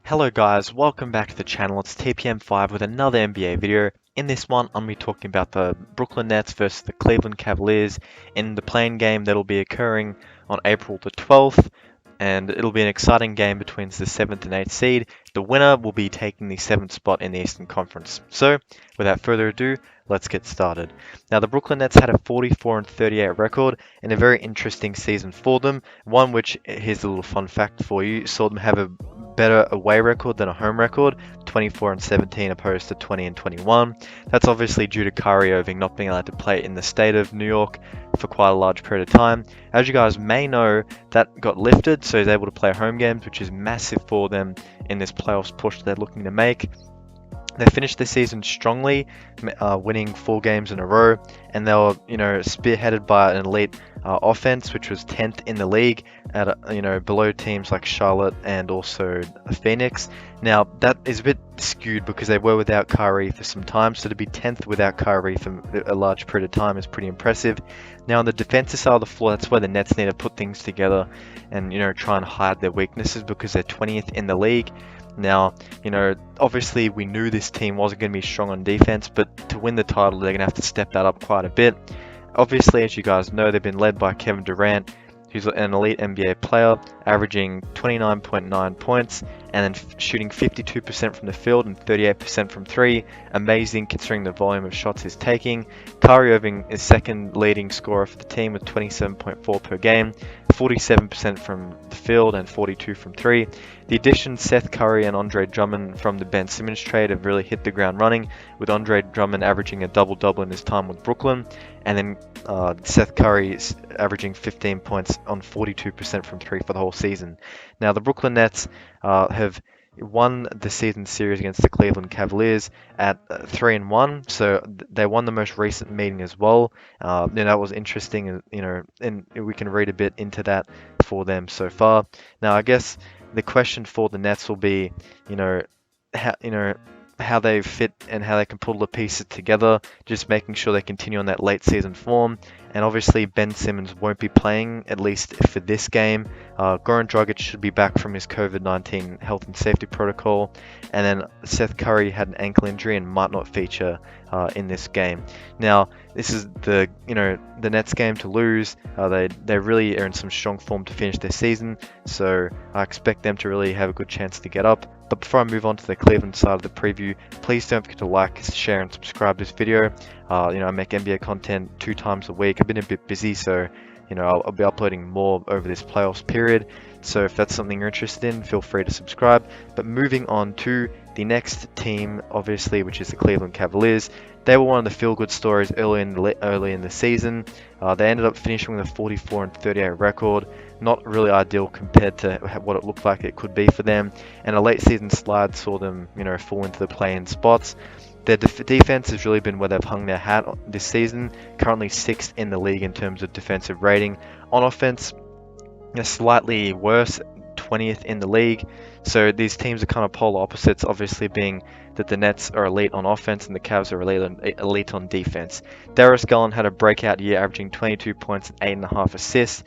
Hello guys, welcome back to the channel. It's TPM5 with another NBA video. In this one, I'm going to be talking about the Brooklyn Nets versus the Cleveland Cavaliers in the play-in game that'll be occurring on April the 12th. And it'll be an exciting game between the 7th and 8th seed. The winner will be taking the 7th spot in the Eastern Conference. So, without further ado, let's get started. Now, the Brooklyn Nets had a 44-38 record in a very interesting season for them. One which, here's a little fun fact for you, saw them have a better away record than a home record, 24-17 opposed to 20-21. That's obviously due to Kyrie Irving not being allowed to play in the state of New York for quite a large period of time. As you guys may know, that got lifted, so he's able to play home games, which is massive for them in this playoffs push they're looking to make. They finished the season strongly, winning 4 games in a row, and they were, spearheaded by an elite offense, which was 10th in the league, at below teams like Charlotte and also Phoenix. Now that is a bit skewed because they were without Kyrie for some time, so to be 10th without Kyrie for a large period of time is pretty impressive. Now on the defensive side of the floor, that's where the Nets need to put things together and try and hide their weaknesses because they're 20th in the league. Now, obviously we knew this team wasn't going to be strong on defense, but to win the title, they're going to have to step that up quite a bit. Obviously, as you guys know, they've been led by Kevin Durant, who's an elite NBA player, averaging 29.9 points, and then shooting 52% from the field and 38% from 3. Amazing considering the volume of shots he's taking. Kyrie Irving is second leading scorer for the team with 27.4 per game, 47% from the field and 42 from 3. The additions Seth Curry and Andre Drummond from the Ben Simmons trade have really hit the ground running, with Andre Drummond averaging a double-double in his time with Brooklyn, and then Seth Curry is averaging 15 points on 42% from 3 for the whole season. Now, the Brooklyn Nets have won the season series against the Cleveland Cavaliers at 3-1, so they won the most recent meeting as well. That was interesting, and we can read a bit into that for them so far. Now, I guess the question for the Nets will be, how they fit and how they can pull the pieces together, just making sure they continue on that late season form. And obviously Ben Simmons won't be playing, at least for this game. Goran Dragic should be back from his COVID-19 health and safety protocol. And then Seth Curry had an ankle injury and might not feature in this game. Now, this is the Nets game to lose. They really are in some strong form to finish their season, so I expect them to really have a good chance to get up. But before I move on to the Cleveland side of the preview, please don't forget to like, share, and subscribe this video. I make NBA content 2 times a week. I've been a bit busy, so I'll be uploading more over this playoffs period. So if that's something you're interested in, feel free to subscribe. But moving on to the next team, obviously, which is the Cleveland Cavaliers. They were one of the feel-good stories early in the season. They ended up finishing with a 44-38 record. Not really ideal compared to what it looked like it could be for them. And a late season slide saw them, fall into the play-in spots. Their defense has really been where they've hung their hat this season. Currently 6th in the league in terms of defensive rating. On offense, they're slightly worse, 20th in the league. So these teams are kind of polar opposites, obviously being that the Nets are elite on offense and the Cavs are elite on defense. Darius Garland had a breakout year, averaging 22 points and 8.5 assists,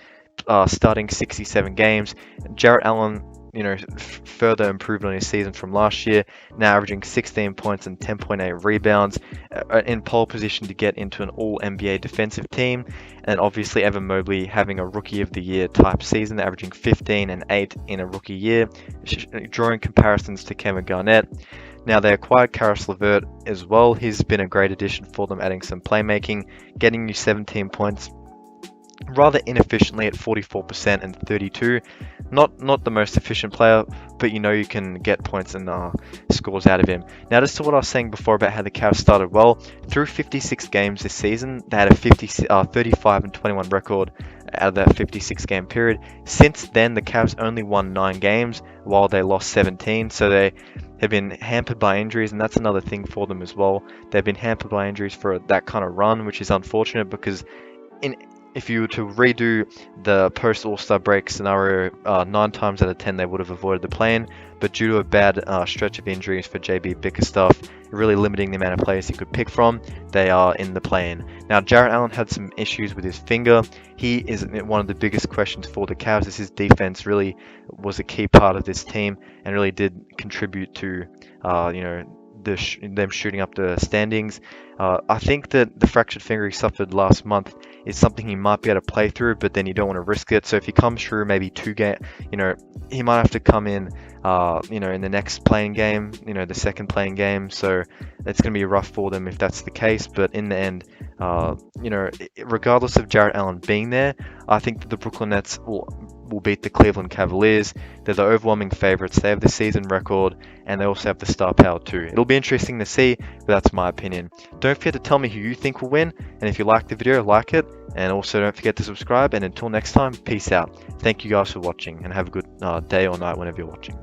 starting 67 games. Jarrett Allen, further improved on his season from last year, now averaging 16 points and 10.8 rebounds, in pole position to get into an all-NBA defensive team. And obviously Evan Mobley having a Rookie of the Year type season, averaging 15 and 8 in a rookie year, drawing comparisons to Kevin Garnett. Now they acquired Caris LeVert as well. He's been a great addition for them, adding some playmaking, getting you 17 points rather inefficiently at 44% and 32. Not the most efficient player, but you can get points and scores out of him. Now, just to what I was saying before about how the Cavs started well, through 56 games this season, they had a 35-21 record out of that 56 game period. Since then, the Cavs only won 9 games while they lost 17, so they have been hampered by injuries, and that's another thing for them as well. They've been hampered by injuries for that kind of run, which is unfortunate because if you were to redo the post All-Star break scenario, 9 times out of 10 they would have avoided the play-in, but due to a bad stretch of injuries for JB Bickerstaff, really limiting the amount of players he could pick from, they are in the play-in. Now, Jarrett Allen had some issues with his finger. He is one of the biggest questions for the Cavs, as his defense really was a key part of this team and really did contribute to, them shooting up the standings. I think that the fractured finger he suffered last month is something he might be able to play through, but then you don't want to risk it. So if he comes through maybe he might have to come in, in the next playing game, the second playing game. So it's going to be rough for them if that's the case. But in the end, regardless of Jarrett Allen being there, I think that the Brooklyn Nets will beat the Cleveland Cavaliers. They're the overwhelming favorites. They have the season record, and they also have the star power too. It'll be interesting to see, but that's my opinion. Don't forget to tell me who you think will win, and if you like the video, like it, and also don't forget to subscribe. And until next time, peace out. Thank you guys for watching, and have a good day or night whenever you're watching.